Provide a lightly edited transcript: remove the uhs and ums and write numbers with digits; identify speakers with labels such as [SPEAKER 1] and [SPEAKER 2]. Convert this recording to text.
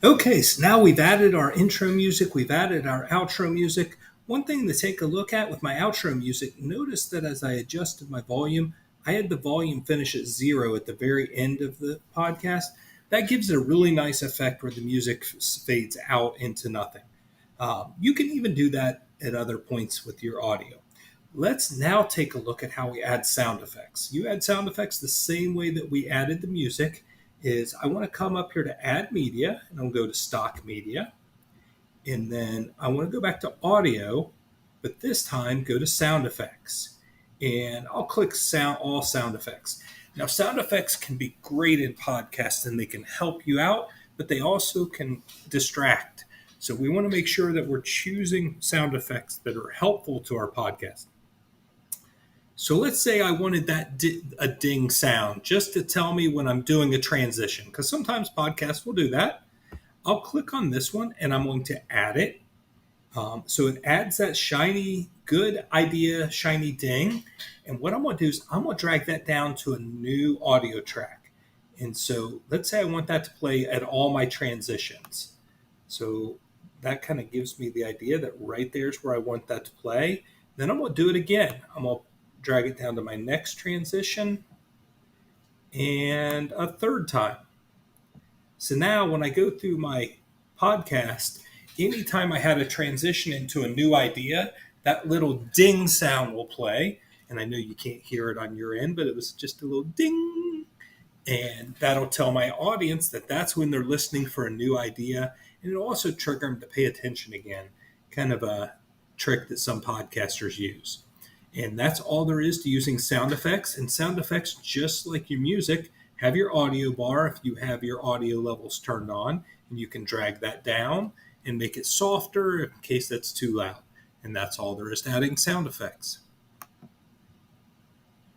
[SPEAKER 1] Okay, so now we've added our intro music, we've added our outro music. One thing to take a look at with my outro music, notice that as I adjusted my volume, I had the volume finish at 0 at the very end of the podcast. That gives it a really nice effect where the music fades out into nothing. You can even do that at other points with your audio. Let's now take a look at how we add sound effects. You add sound effects the same way that we added the music. Is I want to come up here to add media, and I'll go to stock media, and then I want to go back to audio, but this time go to sound effects, and I'll click all sound effects. Now sound effects can be great in podcasts and they can help you out, but they also can distract. So we want to make sure that we're choosing sound effects that are helpful to our podcast. So let's say I wanted a ding sound just to tell me when I'm doing a transition, because sometimes podcasts will do that. I'll click on this one and I'm going to add it. So it adds that shiny, good idea, shiny ding. And what I'm going to do is I'm going to drag that down to a new audio track. And so let's say I want that to play at all my transitions. So that kind of gives me the idea that right there's where I want that to play. Then I'm going to do it again. I'm going to drag it down to my next transition and a third time. So now when I go through my podcast, anytime I had a transition into a new idea, that little ding sound will play. And I know you can't hear it on your end, but it was just a little ding. And that'll tell my audience that that's when they're listening for a new idea. And it'll also trigger them to pay attention again. Kind of a trick that some podcasters use. And that's all there is to using sound effects. And sound effects, just like your music, have your audio bar if you have your audio levels turned on. And you can drag that down and make it softer in case that's too loud. And that's all there is to adding sound effects.